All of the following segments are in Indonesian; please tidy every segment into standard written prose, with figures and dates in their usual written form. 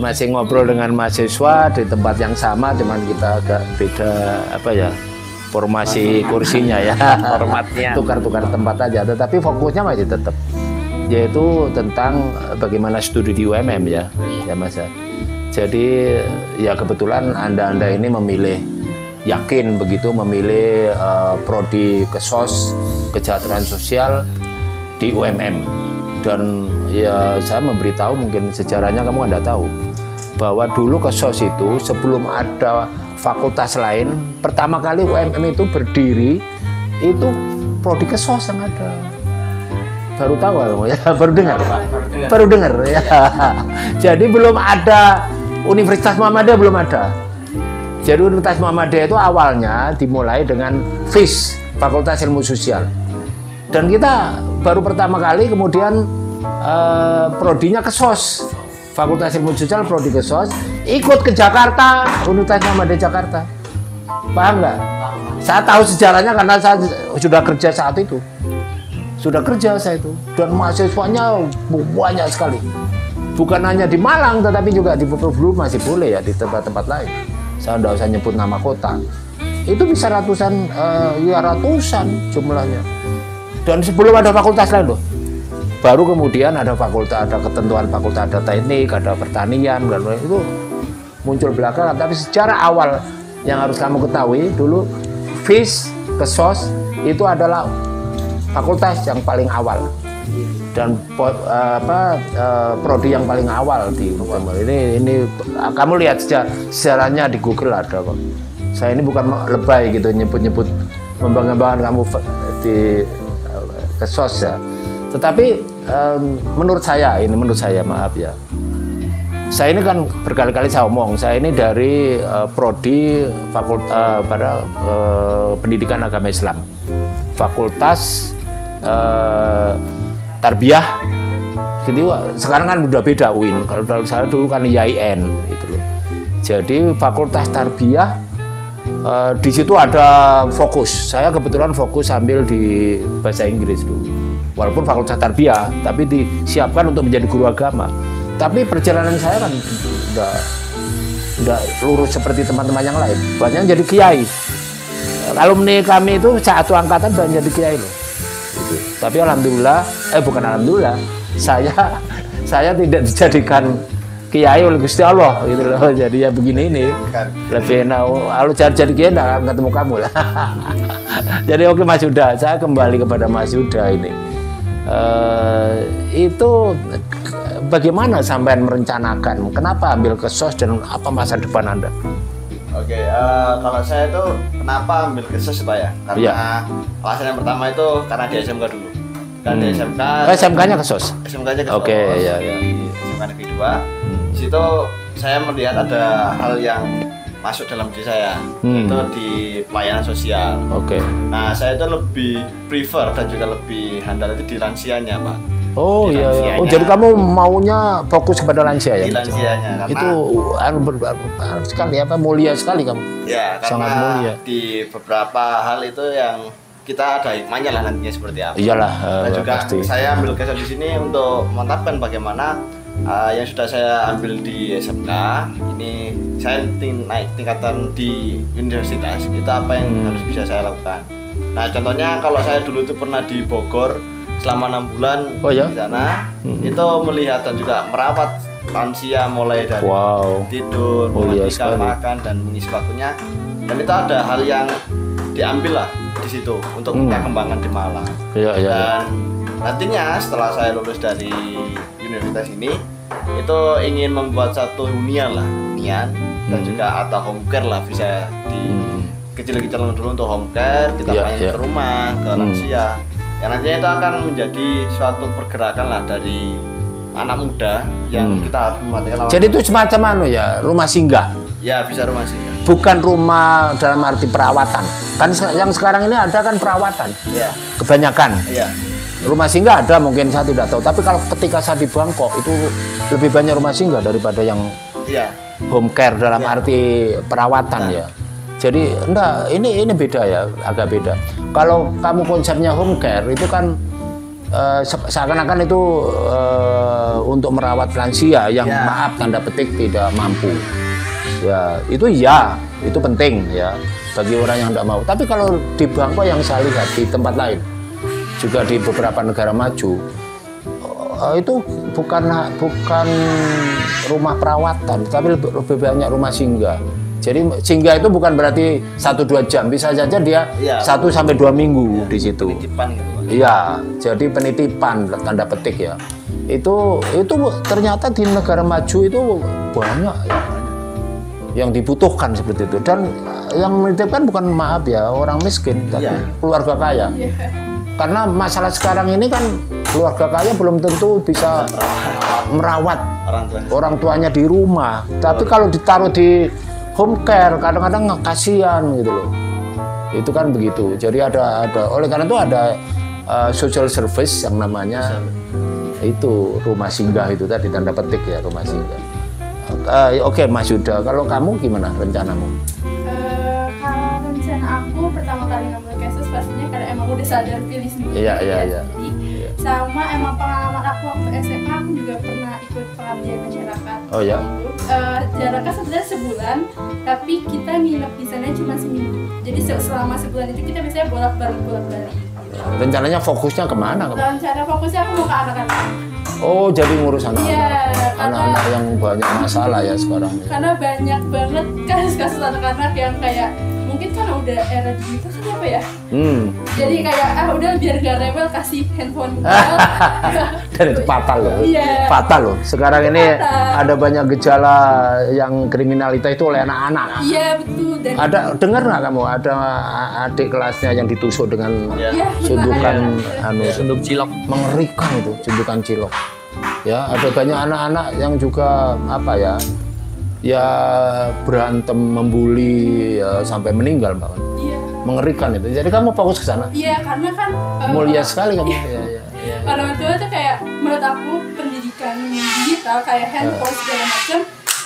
Masih ngobrol dengan mahasiswa di tempat yang sama, cuman kita agak beda formasi kursinya ya, formatnya tukar-tukar tempat aja, tetapi fokusnya masih tetap, yaitu tentang bagaimana studi di UMM ya Mas. Jadi ya kebetulan anda ini yakin begitu memilih prodi Kesos Kesejahteraan Sosial di UMM. Dan ya saya memberitahu, mungkin sejarahnya kamu nggak tahu, bahwa dulu Kesos itu sebelum ada fakultas lain, pertama kali UMM itu berdiri itu prodi Kesos yang ada. Baru tahu kamu ya, baru dengar ya. Jadi belum ada Universitas Muhammadiyah, belum ada. Jadi Universitas Muhammadiyah itu awalnya dimulai dengan FIS, Fakultas Ilmu Sosial. Dan kita baru pertama kali kemudian prodinya Kesos, Fakultas Ilmu Sosial, prodi Kesos, ikut ke Jakarta, Universitas Muhammadiyah Jakarta. Paham nggak? Saya tahu sejarahnya karena saya sudah kerja saat itu. Sudah kerja saya itu. Dan mahasiswanya banyak sekali. Bukan hanya di Malang, tetapi juga di Bengkulu masih boleh ya, di tempat-tempat lain. Saya tidak usah nyebut nama kota. Itu bisa ratusan jumlahnya. Dan sebelum ada fakultas lain loh. Baru kemudian ada ketentuan fakultas, ada teknik, ada pertanian, dan itu muncul belakangan. Tapi secara awal yang harus kamu ketahui dulu, FIS, Kesos itu adalah fakultas yang paling awal dan prodi yang paling awal di UMM. Ini kamu lihat sejarahnya di Google ada kok. Saya ini bukan lebay gitu nyebut membanggakan kamu di Kesos ya. Tetapi menurut saya maaf ya, saya ini kan berkali-kali saya omong, saya ini dari prodi fakultas pendidikan agama Islam, fakultas Tarbiyah. Jadi sekarang kan udah beda UIN. Kalau saya dulu kan IAIN gitu loh. Jadi fakultas Tarbiyah di situ ada fokus. Saya kebetulan fokus ambil di bahasa Inggris dulu. Walaupun fakultas Tarbiyah, tapi disiapkan untuk menjadi guru agama. Tapi perjalanan saya kan udah lurus seperti teman-teman yang lain. Banyak jadi kiai. Alumni kami itu satu angkatan banyak jadi kiai loh. Gitu. Tapi bukan alhamdulillah, saya tidak dijadikan kiai oleh Gusti Allah gitu loh. Jadi ya begini ini. Lebih kalau jadi kiai enggak ketemu kamu lah. Jadi oke Mas Yuda, saya kembali kepada Mas Yuda ini. Itu bagaimana sampean merencanakan? Kenapa ambil Kesos dan apa masa depan Anda? Oke, kalau saya itu kenapa ambil Kesos Pak ya? Karena alasan yang pertama itu karena di SMK dulu. Dan di SMK. SMK-nya Kesos. SMK-nya Kesos. Oke, ya. SMK Negeri 2. Di situ saya melihat ada hal yang masuk dalam diri saya, itu di pelayanan sosial. Oke. Nah, saya itu lebih prefer dan juga lebih handal itu di lansianya, Pak. Oh iya. Oh jadi kamu maunya fokus kepada lansia ya? Di lansianya. Itu sekali mulia sekali kamu. Ya, karena sangat mulia. Di beberapa hal itu yang kita ada hikmahnya lah nantinya seperti apa. Iyalah. Dan juga pasti. saya ambil Kesos di sini untuk memantapkan bagaimana yang sudah saya ambil di SMK ini, saya naik tingkatan di universitas, itu apa yang harus bisa saya lakukan. Nah contohnya kalau saya dulu itu pernah di Bogor selama 6 bulan di sana, itu melihat dan juga merawat lansia mulai dari tidur, memandikan, makan dan mengisi waktunya, dan itu ada hal yang diambil lah di situ untuk kita kembangkan di Malang. Dan nantinya setelah saya lulus dari universitas ini, itu ingin membuat satu hunian dan juga atau home care lah, bisa di kecil-kecilan dulu untuk home care, kita main ke rumah, ke lansia. Yang nantinya itu akan menjadi suatu pergerakan lah dari anak muda yang kita harus mematikan. Jadi itu semacam rumah singgah? Ya, bisa rumah singgah. Bukan rumah dalam arti perawatan. Kan yang sekarang ini ada kan perawatan. Iya. Kebanyakan. Iya. Rumah singgah ada, mungkin saya tidak tahu. Tapi kalau ketika saya di Bangkok itu lebih banyak rumah singgah daripada yang home care dalam arti perawatan ya. Jadi enggak, ini beda ya, agak beda. Kalau kamu konsepnya home care itu kan seakan-akan itu untuk merawat lansia yang maaf tanda petik tidak mampu. Ya, itu penting ya bagi orang yang tidak mau. Tapi kalau di Bangkok yang saya lihat di tempat lain, juga di beberapa negara maju, itu bukan rumah perawatan, tapi lebih banyak rumah singgah. Jadi singgah itu bukan berarti 1-2 jam, bisa saja dia 1-2 minggu di situ. Penitipan gitu. Iya, jadi penitipan tanda petik ya. Itu ternyata di negara maju itu banyak ya yang dibutuhkan seperti itu. Dan yang menitipkan bukan maaf ya orang miskin, tapi keluarga kaya. Karena masalah sekarang ini kan keluarga kaya belum tentu bisa merawat orang tuanya di rumah. Tapi kalau ditaruh di home care kadang-kadang kasihan gitu loh. Itu kan begitu. Jadi ada oleh karena itu ada social service yang namanya itu rumah singgah itu tadi tanda petik ya rumah singgah. Oke, Mas Yuda, kalau kamu gimana rencanamu? Kalau rencana aku pertama kali ngambil kasus pastinya karena emang udah sadar pilih sendiri. Iya. Jadi sama emang pengalaman aku waktu SMA aku juga pernah ikut pengabdian masyarakat. Oh ya. Jaraknya sebenarnya sebulan, tapi kita nginep di sana cuma seminggu. Jadi selama sebulan itu kita biasanya bolak-balik. Rencananya fokusnya kemana? Rencana fokusnya aku mau ke anak-anak. Oh, jadi ngurus anak-anak. Iya, Anak-anak yang banyak masalah ya sekarang. Karena banyak banget kasus-kasus anak-anak yang kayak mungkin kan udah era digital kan apa ya? Jadi kayak udah biar gak rebel kasih handphone mobile. Dan itu fatal loh. Iya. Fatal loh. Sekarang ini ada banyak gejala yang kriminalitas itu oleh anak-anak. Iya betul. Dan Ada dengar nggak kamu ada adik kelasnya yang ditusuk dengan sundukan sunduk cilok, mengerikan itu sundukan cilok. Ya, ada banyak anak-anak yang juga apa ya berantem, membuli ya, sampai meninggal bahkan. Iya. Mengerikan itu. Jadi kamu fokus ke sana. Iya, karena kan Mulia sekali kamu. orang tua tuh kayak menurut aku pendidikan digital kayak handphone segala macam.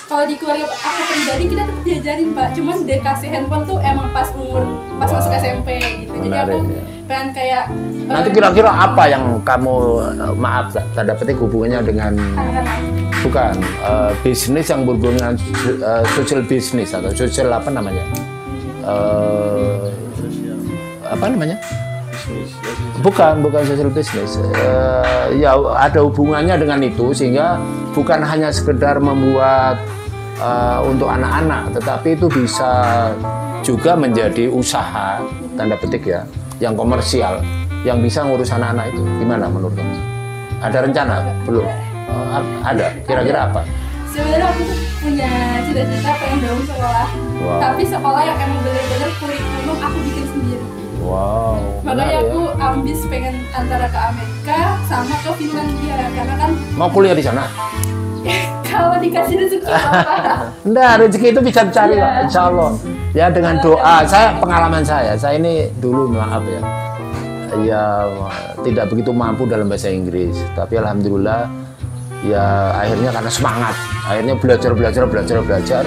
Kalau di keluarga aku pribadi kita tetap diajarin Pak, cuman dia kasih handphone tuh emang pas masuk SMP gitu. Jadi aku pengen kayak nanti kira-kira apa yang kamu maaf tanda petik hubungannya dengan bukan bisnis yang berhubungan social business atau social apa namanya bukan social business ya ada hubungannya dengan itu sehingga bukan hanya sekedar membuat untuk anak-anak tetapi itu bisa juga menjadi usaha tanda petik ya yang komersial yang bisa ngurus anak-anak itu gimana menurut kamu? Ada rencana belum? Ada kira-kira apa? Sebenarnya aku tuh punya cita-cita pengen bangun sekolah, tapi sekolah yang emang bener-bener kurikulum aku bikin sendiri. Wow. Makanya aku ambis pengen antara ke Amerika sama ke Finlandia karena kan mau kuliah di sana. Kalau dikasih rezeki apa? Enggak, rezeki itu bisa dicari lah, insya Allah. Ya dengan doa. Pengalaman saya ini dulu maaf ya tidak begitu mampu dalam bahasa Inggris, tapi alhamdulillah ya akhirnya karena semangat, akhirnya belajar.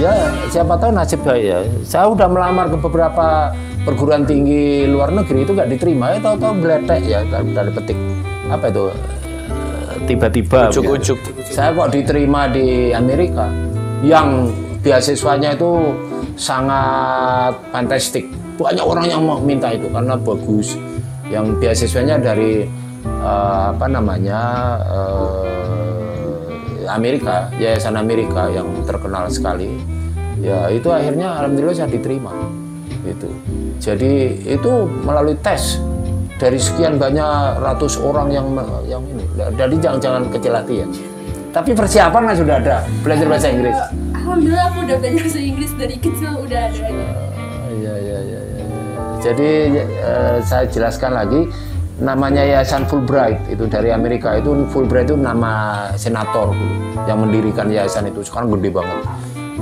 Ya siapa tahu nasib baik ya. Saya udah melamar ke beberapa perguruan tinggi luar negeri itu nggak diterima ya tahu-tahu beletek ya tanda petik apa itu tiba-tiba ujuk-ujuk. Saya kok diterima di Amerika yang beasiswanya itu sangat fantastik. Banyak orang yang mau minta itu karena bagus. Yang beasiswanya dari Amerika, Yayasan Amerika yang terkenal sekali. Ya itu akhirnya alhamdulillah saya diterima. Gitu. Jadi itu melalui tes dari sekian banyak ratus orang yang ini. Jadi jangan kecil hati ya. Tapi persiapan kan sudah ada belajar bahasa Inggris. Alhamdulillah aku udah belajar bahasa Inggris dari kecil udah ada. Iya. Jadi saya jelaskan lagi namanya Yayasan Fulbright itu dari Amerika itu Fulbright itu nama senator yang mendirikan yayasan itu sekarang gede banget.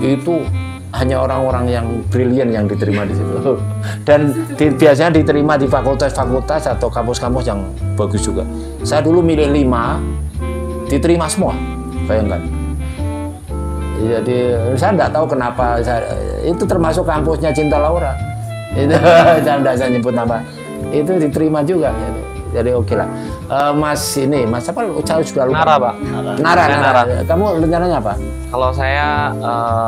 Itu hanya orang-orang yang brilian yang diterima di situ dan biasanya diterima di fakultas-fakultas atau kampus-kampus yang bagus juga. Saya dulu milih 5 diterima semua, bayangkan. Jadi saya nggak tahu kenapa itu termasuk kampusnya Cinta Laura itu saya nyebut nama itu diterima juga gitu. Jadi oke lah. Mas ini, Mas apa? Saya sudah lupa. Nara, Pak. Nara. Nara. Kamu rencananya apa? Kalau saya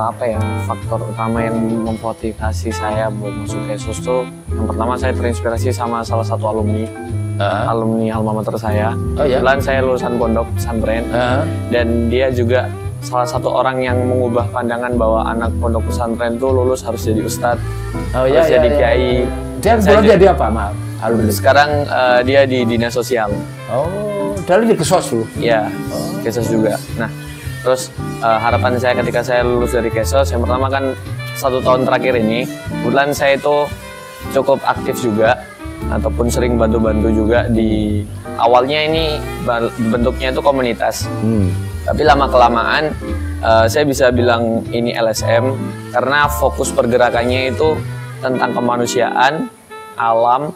apa ya, faktor utama yang memotivasi saya buat masuk Kesos tuh, yang pertama saya terinspirasi sama salah satu alumni alma mater saya. Oh ya. Kebetulan saya lulusan pondok pesantren dan dia juga salah satu orang yang mengubah pandangan bahwa anak pondok pesantren tuh lulus harus jadi ustadz, harus jadi kiai. Dia belum jadi apa, maaf? Alumni. Sekarang dia di dinas sosial. Oh, dari di Kesos dulu. Iya, Kesos juga. Nah, terus harapan saya ketika saya lulus dari Kesos, yang pertama kan 1 tahun terakhir ini, kebetulan saya itu cukup aktif juga, ataupun sering bantu-bantu juga di awalnya ini bentuknya itu komunitas. Tapi lama-kelamaan saya bisa bilang ini LSM karena fokus pergerakannya itu tentang kemanusiaan, alam,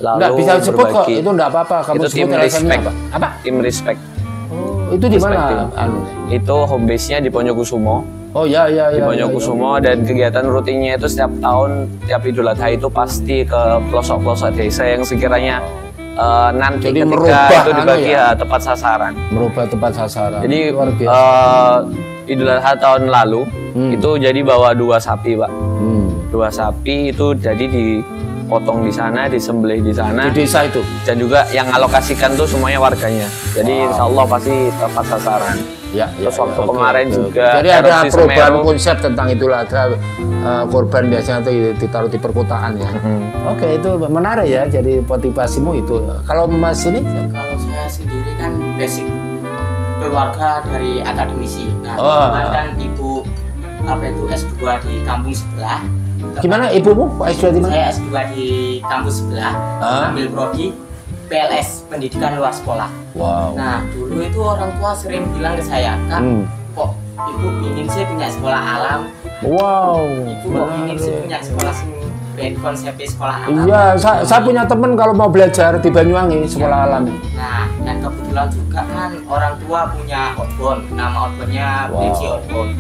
lalu nggak bisa sebut kok, berbagi. itu nggak apa-apa. Kamu Itu tim sebut respect. apa? Tim respect. Oh, itu di mana? Itu home base-nya di Ponyokusumo. Oh ya. Di Ponyokusumo dan kegiatan rutinnya itu setiap tahun, tiap Idul Adha itu pasti ke pelosok-pelosok desa yang sekiranya nanti jadi ketika itu dibagi tepat sasaran. Merubah tempat sasaran. Jadi luar biasa. Idul Adha tahun lalu itu jadi bawa 2 sapi, Pak. 2 sapi itu jadi dipotong di sana, disembelih di sana. Di desa itu. Dan juga yang alokasikan tuh semuanya warganya. Jadi insya Allah pasti tepat sasaran. Ya, terus waktu kemarin juga. Jadi ada erupsi perubahan Semeru. konsep tentang Idul Adha. Korban biasanya itu ditaruh di perkotaan ya. Oke, itu menarik ya. Jadi motivasimu itu. Kalau Mas ini? Kalau saya sendiri kan basic keluarga dari akademisi. Nah, dan ibu S2 di kampung sebelah. Gimana ibumu? S2 di mana? Saya S2 di kampus sebelah, ambil prodi PLS, pendidikan luar sekolah. Wow. Nah, dulu itu orang tua sering bilang ke saya, kan, kok ibu ingin sih punya sekolah alam. Wow. Ibu kok ingin sih punya sekolah konsep sekolah alam. Iya, saya punya teman kalau mau belajar di Banyuwangi sekolah alam. Nah, dan kebetulan juga kan orang tua punya outbound, nama outboundnya Beci Outbound.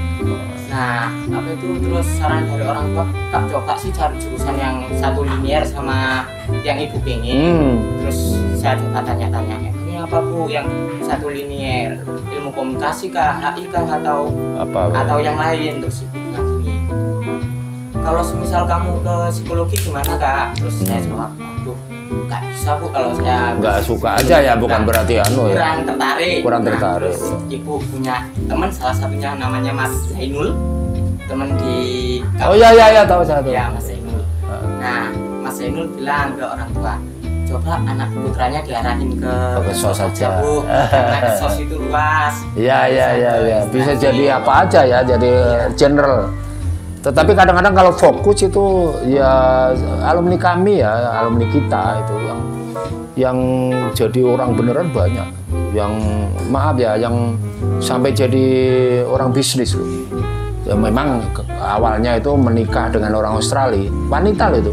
Nah, apa itu terus saran dari orang tua, Kak coba sih cari jurusan yang satu linear sama yang ibu pengen. Terus saya coba tanya-tanya, ini apa Bu yang satu linear, ilmu komunikasi kah, HI kah atau yang lain? Terus ibu bilang gini, kalau semisal kamu ke psikologi gimana Kak? Terus saya jawab, aduh nggak bisa Bu, kalau saya nggak suka aja ya, bukan berarti anu ya. Kurang tertarik. Terus ibu punya teman, salah satunya namanya Mas Zainul, teman di Oh ya tahu saya tuh. Ya Mas Zainul. Nah Mas Zainul bilang ke orang tua, coba anak putranya diarahin ke Kesos aja Bu, karena Kesos itu luas. Iya. Bisa jadi apa aja ya, jadi general. Tetapi kadang-kadang kalau fokus itu ya alumni kami ya, alumni kita itu yang jadi orang beneran banyak. Yang maaf ya, yang sampai jadi orang bisnis loh. Ya memang awalnya itu menikah dengan orang Australia, wanita loh itu.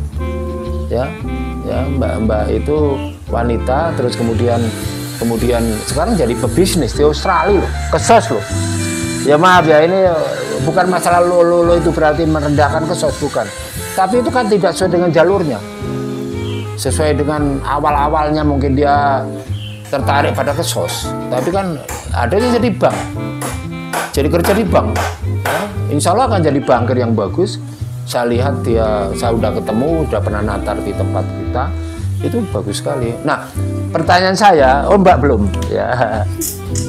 Ya mbak itu wanita, terus kemudian sekarang jadi pebisnis di Australia loh, Kesos loh. Ya maaf ya, ini bukan masalah lo itu berarti merendahkan Kesos, bukan. Tapi itu kan tidak sesuai dengan jalurnya. Sesuai dengan awal-awalnya mungkin dia tertarik pada Kesos. Tapi kan ada yang jadi bank. Jadi kerja di bank. Ya, insya Allah akan jadi banker yang bagus. Saya lihat saya udah ketemu, udah pernah natar di tempat kita. Itu bagus sekali. Nah, pertanyaan saya, Mbak belum? Ya.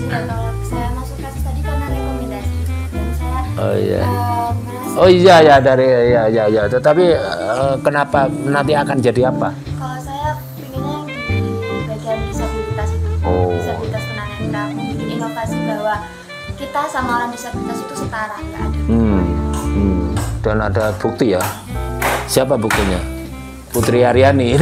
Kalau saya masuk Kesos tadi karena rekomendasi dan saya Oh iya ya dari ya. Tetapi kenapa nanti akan jadi apa? kalau saya pengennya di bagian disabilitas itu, disabilitas tunanetra, bikin inovasi bahwa kita sama orang disabilitas itu setara, nggak ada. Dan ada bukti ya. Siapa buktinya? Putri Aryani.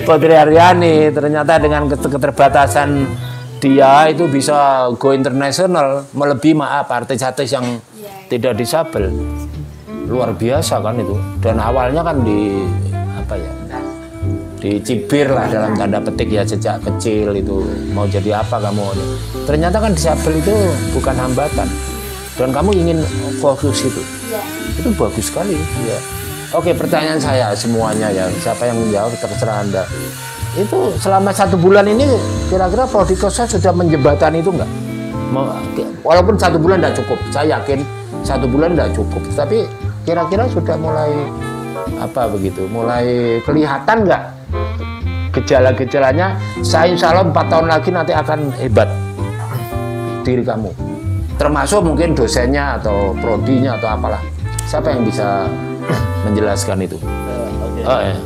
Putri Aryani ternyata dengan keterbatasan dia itu bisa go internasional, melebihi artis-artis yang tidak disabel. Luar biasa kan itu. Dan awalnya kan dicibir lah dalam tanda petik ya, sejak kecil itu mau jadi apa kamu. Ternyata kan disabel itu bukan hambatan. Dan kamu ingin fokus itu. Itu bagus sekali ya. Oke, pertanyaan saya semuanya ya, siapa yang menjawab terserah Anda. Itu selama 1 bulan ini kira-kira prodi kosa sudah menjembatani itu enggak? Walaupun 1 bulan tidak cukup, saya yakin 1 bulan tidak cukup, tapi kira-kira sudah mulai apa begitu, mulai kelihatan nggak gejala-gejalanya? Saya insya Allah 4 tahun lagi nanti akan hebat diri kamu, termasuk mungkin dosennya atau prodinya atau apalah. Siapa yang bisa menjelaskan itu? Oke. Oh, ya.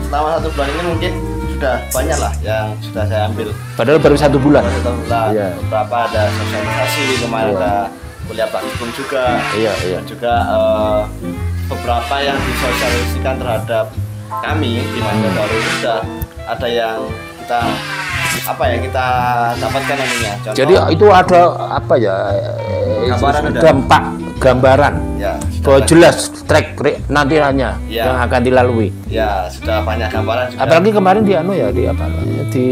Selama 1 bulan ini mungkin sudah banyak lah yang sudah saya ambil. Padahal baru 1 bulan. Baru 1 bulan. Iya. Beberapa ada sosialisasi, kemarin Iya. ada kuliah praktikum juga. Iya, iya. Dan juga beberapa yang disosialisasikan terhadap kami di masa baru itu sudah ada yang kita kita dapatkan namanya. Contoh, Jadi itu ada apa ya? Gambaran ada. Dampak gambaran. ya, Bahwa jelas track nantinya Ya. yang akan dilalui. ya sudah banyak gambaran juga. Apalagi kemarin di anu ya, di apa namanya, di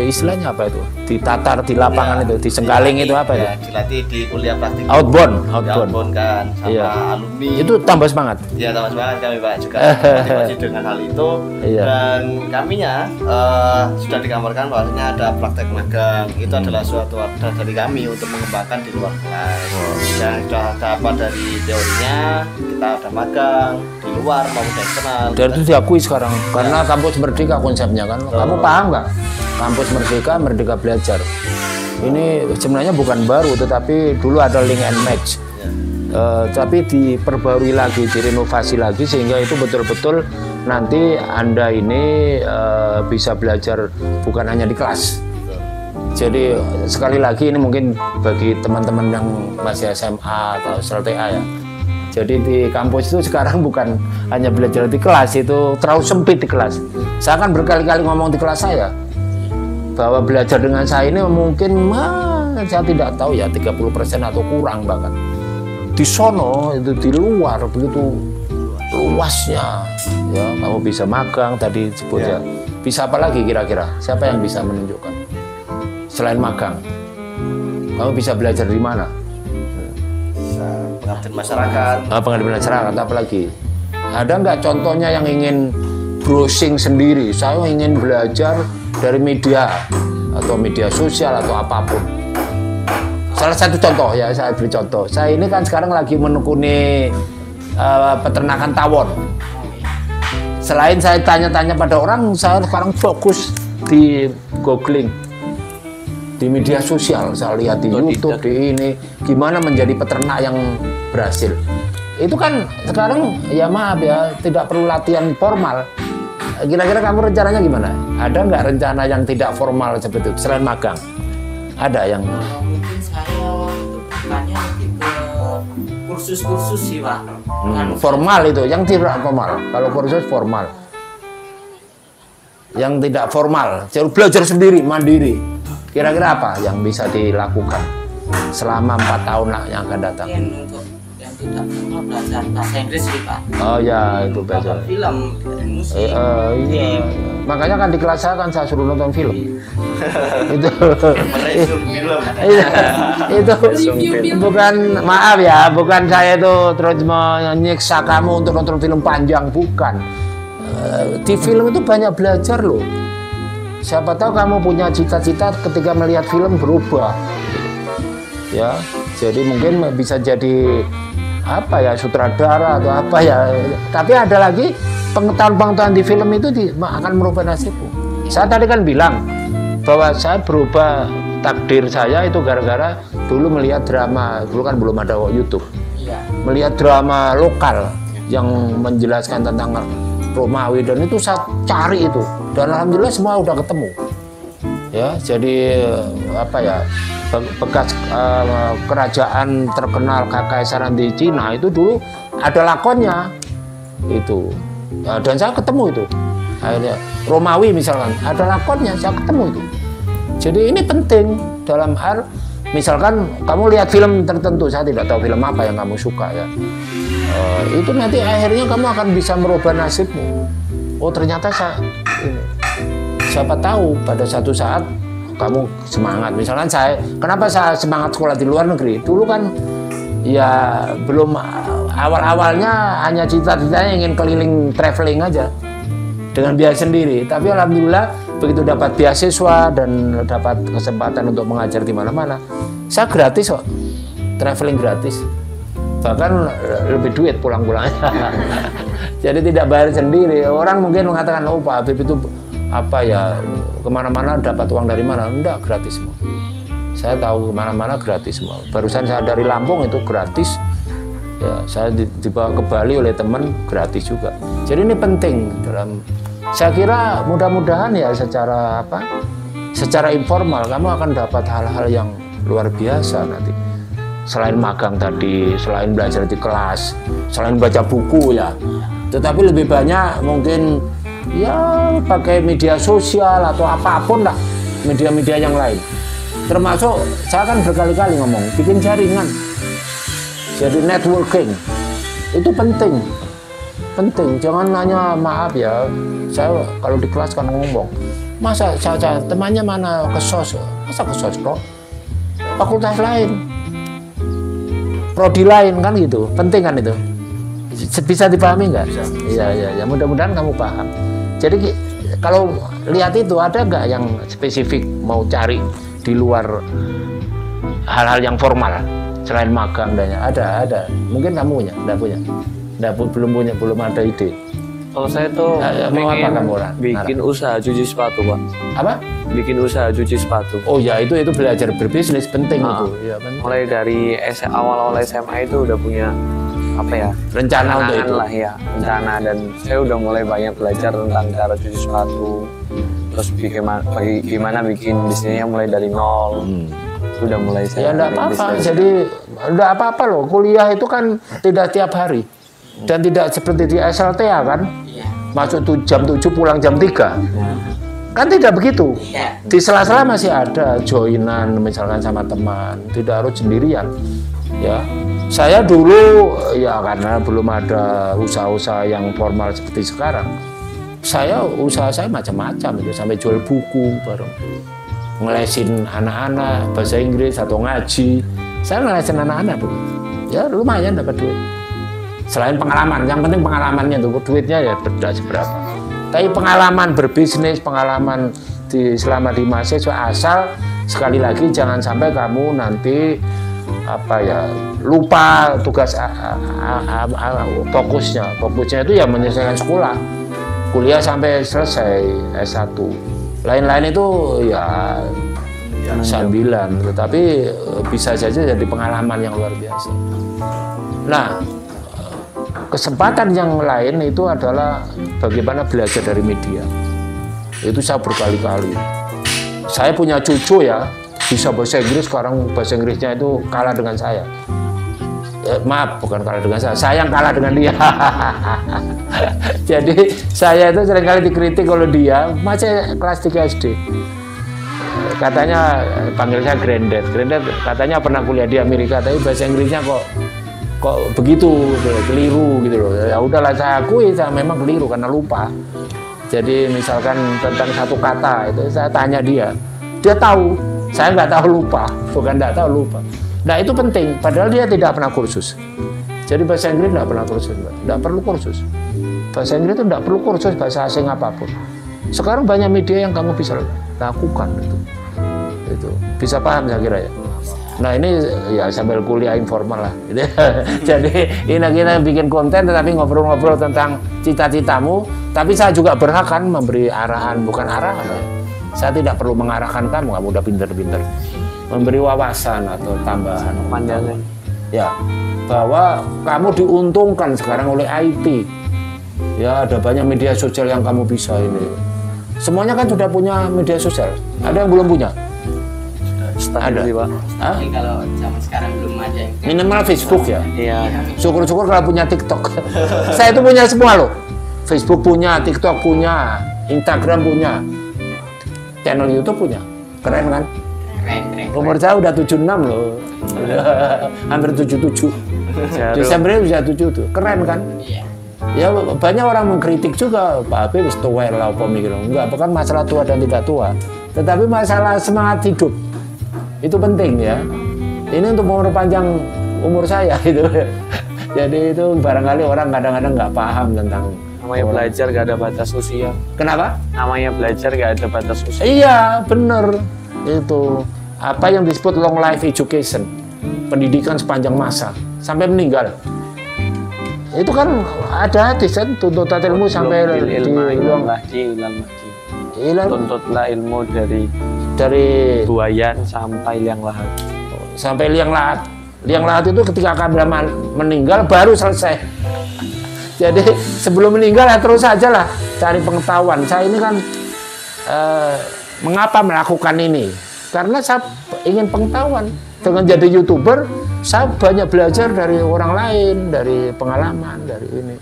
istilahnya apa itu, ditatar di lapangan Ya, itu, di Sengkaling itu apa ya, itu, dilatih di kuliah praktikum. outbound Outbound kan sama Iya. alumni. itu tambah semangat. Ya, tambah semangat kami Pak juga motivasi dengan hal itu. Iya. Dan kaminya sudah digambarkan bahwasanya ada praktek magang. Itu adalah suatu wadah dari kami untuk mengembangkan di luar kelas. Yang sudah dapat dari teorinya, kita ada magang di luar maupun di eksternal. Dan itu diakui sekarang karena kampus merdeka konsepnya kan. Kamu paham nggak? Kampus merdeka, merdeka belajar. Ini sebenarnya bukan baru, tetapi dulu ada link and match. Tapi diperbarui lagi, direnovasi lagi sehingga itu betul-betul nanti Anda ini bisa belajar bukan hanya di kelas. Jadi sekali lagi ini mungkin bagi teman-teman yang masih SMA atau SLTA ya. Jadi di kampus itu sekarang bukan hanya belajar di kelas, itu terlalu sempit di kelas. Saya kan berkali-kali ngomong di kelas saya bahwa belajar dengan saya ini mungkin saya tidak tahu ya 30% atau kurang bahkan. Di sono itu di luar begitu luasnya ya, kamu bisa magang tadi disebut ya. Bisa apa lagi kira-kira? Siapa yang bisa menunjukkan? Selain magang, kamu bisa belajar di mana? Pengabdian masyarakat. Pengabdian masyarakat, apa lagi? Ada nggak contohnya yang ingin browsing sendiri? Saya ingin belajar dari media atau media sosial atau apapun. Salah satu contoh ya, saya beri contoh. Saya ini kan sekarang lagi menekuni peternakan tawon. Selain saya tanya-tanya pada orang, saya sekarang fokus di googling di media sosial. Saya lihat di YouTube, di ini gimana menjadi peternak yang berhasil. Itu kan sekarang ya maaf ya, tidak perlu latihan formal. Kira-kira kamu rencananya gimana? Ada nggak rencana yang tidak formal seperti itu selain magang? Ada yang Mungkin saya untuk depannya lebih ke kursus-kursus sih Pak. formal itu, yang tidak formal. Kalau kursus formal, yang tidak formal, belajar sendiri, mandiri. Kira-kira apa yang bisa dilakukan selama 4 tahun yang akan datang? Mungkin untuk yang tidak formal belajar bahasa Inggris sih Pak. Oh ya, itu belajar. Nonton film, musik. Iya. Makanya kan di kelas saya kan saya suruh nonton film. Itu. Meresume film. Iya, itu Review film. bukan, maaf ya, bukan saya itu terus menyiksa kamu untuk nonton film panjang, bukan. Di film itu banyak belajar loh. Siapa tahu kamu punya cita-cita ketika melihat film berubah. Ya, jadi mungkin bisa jadi apa ya, sutradara atau apa ya. Tapi ada lagi pengetahuan-pengetahuan di film itu akan merubah nasibmu. Saya tadi kan bilang bahwa saya berubah takdir saya itu gara-gara dulu melihat drama, dulu kan belum ada YouTube. Iya. Melihat drama lokal yang menjelaskan tentang Romawi, dan itu saya cari itu, dan alhamdulillah semua udah ketemu. Ya, jadi apa ya, bekas kerajaan terkenal kekaisaran di Cina itu dulu ada lakonnya itu. Dan saya ketemu itu. Akhirnya Romawi misalkan ada lakonnya, saya ketemu itu. Jadi ini penting dalam hal misalkan kamu lihat film tertentu, saya tidak tahu film apa yang kamu suka ya. Itu nanti akhirnya kamu akan bisa merubah nasibmu. Oh ternyata siapa tahu pada satu saat kamu semangat. Misalkan kenapa saya semangat sekolah di luar negeri? Dulu kan ya belum awal-awalnya hanya cita-citanya ingin keliling traveling aja dengan biaya sendiri. Tapi alhamdulillah begitu dapat beasiswa dan dapat kesempatan untuk mengajar di mana-mana, saya gratis kok, traveling gratis. Bahkan lebih duit pulang-pulangnya. Jadi tidak bayar sendiri. Orang mungkin mengatakan, oh Pak Habib itu apa ya, kemana-mana dapat uang dari mana? Enggak, gratis semua. Saya tahu kemana-mana gratis semua. Barusan saya dari Lampung itu gratis. Ya, saya dibawa ke Bali oleh teman, gratis juga. Jadi ini penting dalam. Saya kira mudah-mudahan ya secara apa? Secara informal kamu akan dapat hal-hal yang luar biasa nanti. Selain magang tadi, selain belajar di kelas, selain baca buku ya. Tetapi lebih banyak mungkin ya pakai media sosial atau apapun lah, media-media yang lain. Termasuk saya kan berkali-kali ngomong, bikin jaringan. Jadi networking itu penting. Jangan hanya maaf ya, saya kalau di kelas kan ngomong, masa saya temannya mana ke sos, masa ke sos kok? Fakultas lain, prodi lain kan gitu, penting kan itu. Bisa dipahami nggak? Iya, mudah-mudahan kamu paham. Jadi kalau lihat itu ada nggak yang spesifik mau cari di luar hal-hal yang formal selain magang dan ada. Mungkin kamu punya, belum ada ide. Kalau saya tuh mau apa kamu bikin usaha cuci sepatu, Pak. Apa? Bikin usaha cuci sepatu. Oh ya, itu belajar berbisnis penting itu. Ya, penting. Mulai dari awal-awal SMA itu udah punya apa ya, rencana untuk itu lah ya, rencana. Dan saya udah mulai banyak belajar tentang cara cuci sepatu, terus gimana bikin bisnisnya mulai dari nol. Udah mulai ya saya enggak apa-apa. Jadi enggak apa-apa loh, kuliah itu kan tidak tiap hari dan tidak seperti di SLTA kan, masuk jam 7 pulang jam 3 kan, tidak begitu. Di sela-sela masih ada joinan misalkan sama teman, tidak harus sendirian ya. Saya dulu ya karena belum ada usaha-usaha yang formal seperti sekarang, usaha saya macam-macam itu, sampai jual buku bareng, ngelesin anak-anak bahasa Inggris atau ngaji. Saya ngelesin anak-anak dulu, ya lumayan dapat duit. Selain pengalaman, yang penting pengalamannya tuh, duitnya ya tidak seberapa. Tapi pengalaman berbisnis, pengalaman selama di mahasiswa, asal sekali lagi jangan sampai kamu nanti apa ya lupa tugas fokusnya itu ya menyelesaikan sekolah, kuliah sampai selesai S1. Lain-lain itu ya sambilan, tetapi bisa saja jadi pengalaman yang luar biasa. Nah, kesempatan yang lain itu adalah bagaimana belajar dari media. Itu saya berkali-kali. Saya punya cucu ya, bisa bahasa Inggris, sekarang bahasa Inggrisnya itu kalah dengan saya. Maaf, bukan kalah dengan saya yang kalah dengan dia. Jadi saya itu seringkali dikritik oleh dia, masih kelas 3 SD. Katanya panggil saya Granddad katanya pernah kuliah di Amerika, tapi bahasa Inggrisnya kok begitu, keliru gitu loh. Ya udahlah, saya akui saya memang keliru karena lupa. Jadi misalkan tentang satu kata itu saya tanya dia tahu, saya nggak tahu, lupa, bukan nggak tahu, lupa. Nah itu penting, padahal dia tidak pernah kursus. Jadi bahasa Inggris nggak pernah kursus, nggak perlu kursus. Bahasa Inggris itu nggak perlu kursus, bahasa asing apapun. Sekarang banyak media yang kamu bisa lakukan itu bisa paham saya kira ya. Nah ini ya sambil kuliah informal lah. Jadi ini kita bikin konten tetapi ngobrol-ngobrol tentang cita-citamu. Tapi saya juga berhak kan memberi arahan, bukan arahan ya. Saya tidak perlu mengarahkan kamu udah pinter-pinter. Memberi wawasan atau tambahan pandangan. Ya, bahwa kamu diuntungkan sekarang oleh IT. Ya ada banyak media sosial yang kamu bisa ini. Semuanya kan sudah punya media sosial. Ada yang belum punya? Ada sih, Pak. Tapi kalau zaman sekarang belum ada. Minimal Facebook ya. Iya. Syukur-syukur kalau punya TikTok. Saya itu punya semua loh. Facebook punya, TikTok punya, Instagram punya, channel YouTube punya. Keren kan? Keren. Umur saya udah 76 loh. Hampir 77. Desember bisa 7 tuh. Keren kan? Iya. Ya banyak orang mengkritik juga, Pak Habib wis tua lah apa mikir. Enggak, bukan masalah tua dan tidak tua, tetapi masalah semangat hidup. Itu penting ya. Ini untuk memperpanjang umur saya itu. Jadi itu barangkali orang kadang-kadang nggak paham tentang Namanya belajar gak ada batas usia. Kenapa? Namanya belajar gak ada batas usia. Iya, bener. Itu apa yang disebut long life education, pendidikan sepanjang masa sampai meninggal. Itu kan ada hadis kan, tuntutan ilmu sampai di ruang tuntutlah ilmu dari buayan sampai liang lahat. Sampai liang lahat. Liang lahat itu ketika Kabir meninggal baru selesai. Jadi sebelum meninggal ya terus saja lah cari pengetahuan. Saya ini kan mengapa melakukan ini? Karena saya ingin pengetahuan. Dengan jadi YouTuber, saya banyak belajar dari orang lain, dari pengalaman, dari ini.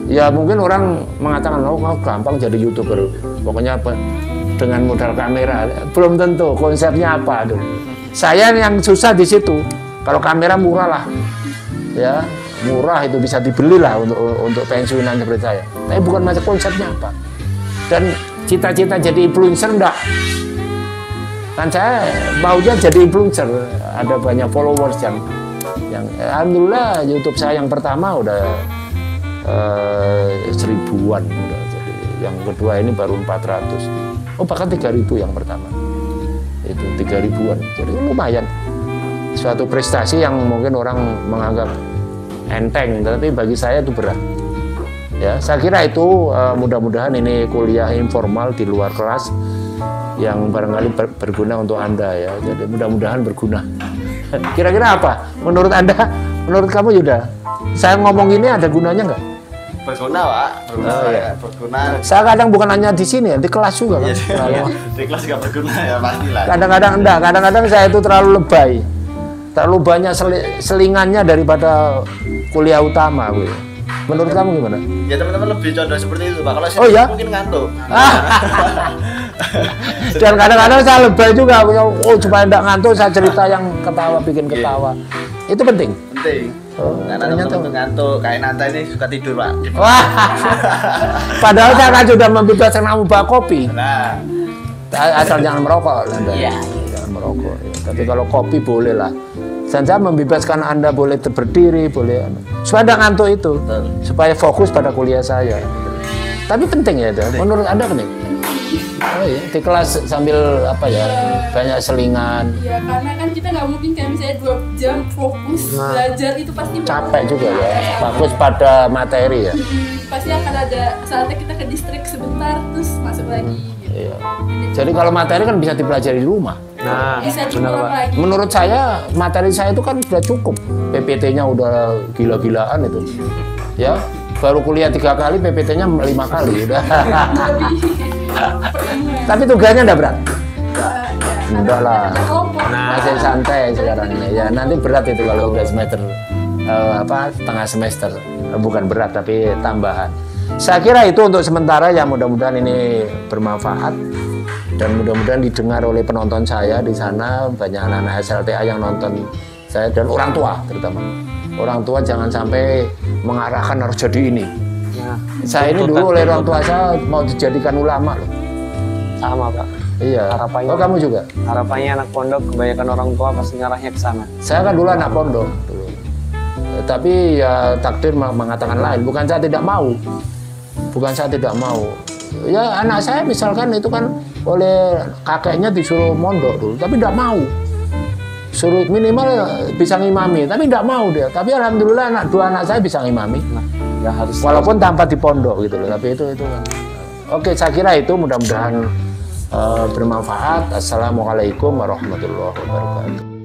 Ya mungkin orang mengatakan, oh gampang jadi YouTuber. Pokoknya dengan modal kamera. Belum tentu konsepnya apa dulu. Saya yang susah di situ. Kalau kamera murah lah, ya murah itu bisa dibeli lah untuk pensiunan seperti saya. Tapi bukan macam konsepnya apa. Dan cita-cita jadi influencer enggak. Kan saya maunya jadi influencer, ada banyak followers yang alhamdulillah YouTube saya yang pertama udah 1000-an udah. Jadi yang kedua ini baru 400. Oh bahkan 3000 yang pertama. Itu 3000-an. Jadi lumayan. Suatu prestasi yang mungkin orang menganggap enteng, tetapi bagi saya itu berat. Ya, saya kira itu mudah-mudahan ini kuliah informal di luar kelas yang barangkali berguna untuk Anda ya. Jadi mudah-mudahan berguna. Kira-kira apa? Menurut Anda, menurut kamu Yuda, saya ngomong ini ada gunanya nggak? Berguna, Pak. Berguna, ya. Berguna. Saya kadang bukan hanya di sini, di kelas juga kan. Iya, di kelas juga berguna ya pastilah. Kadang-kadang enggak, kadang-kadang saya itu terlalu lebay. Terlalu banyak selingannya daripada kuliah utama gue. Menurut kamu gimana? Ya teman-teman lebih condong seperti itu, Pak. Kalau saya Oh, ya? mungkin ngantuk. Dan kadang-kadang saya lebay juga, oh supaya enggak ngantuk saya cerita yang ketawa, bikin ketawa. Itu penting. Penting. Oh, Karena ternyata. teman-teman ngantuk, kayak Nanta ini suka tidur, Pak. Wah. Padahal saya kan sudah membebaskan kamu bawa kopi. Nah, Asal jangan merokok, Anda. Iya. Jangan merokok. Ya. Tapi kalau kopi boleh lah. Dan saya membebaskan Anda boleh berdiri, boleh supaya tidak ngantuk itu, supaya fokus pada kuliah saya. Tapi penting ya, itu. Menurut Anda penting? Oh iya, di kelas sambil apa ya, banyak selingan. Iya, karena kan kita nggak mungkin kayak misalnya 2 jam fokus belajar itu pasti Capek juga ya, fokus pada materi ya. Pasti akan ada saatnya kita ke distrik sebentar terus masuk lagi. Iya. Jadi kalau materi kan bisa dipelajari di rumah. Nah, Bisa benar diulang Pak. lagi. Menurut saya materi saya itu kan sudah cukup. PPT-nya udah gila-gilaan itu. Ya, baru kuliah 3 kali, PPT-nya 5 kali udah. Tapi tugasnya enggak berat. Enggak lah. Masih santai sekarang ini. Ya, nanti berat itu kalau udah semester setengah semester. Bukan berat tapi tambahan. Saya kira itu untuk sementara ya, mudah-mudahan ini bermanfaat dan mudah-mudahan didengar oleh penonton saya di sana. Banyak anak-anak SLTA yang nonton saya dan orang tua terutama. Orang tua jangan sampai mengarahkan harus jadi ini. Nah, Saya ini dulu oleh orang tua saya mau dijadikan ulama loh. sama Pak. Iya. Harapannya. Oh kamu juga? Harapannya anak pondok kebanyakan orang tua pasti ngarahnya ke sana. Saya kan dulu anak pondok dulu. Tapi ya takdir mengatakan lain. Bukan saya tidak mau. Bukan saya tidak mau. Ya anak saya misalkan itu kan oleh kakeknya disuruh mondok dulu, tapi tidak mau. Suruh minimal bisa ngimami, tapi tidak mau dia. Tapi alhamdulillah dua anak saya bisa ngimami. Nah, nggak harus. Walaupun tanpa di pondok gitu loh. Tapi itu kan. Oke, saya kira itu mudah-mudahan bermanfaat. Assalamualaikum warahmatullahi wabarakatuh.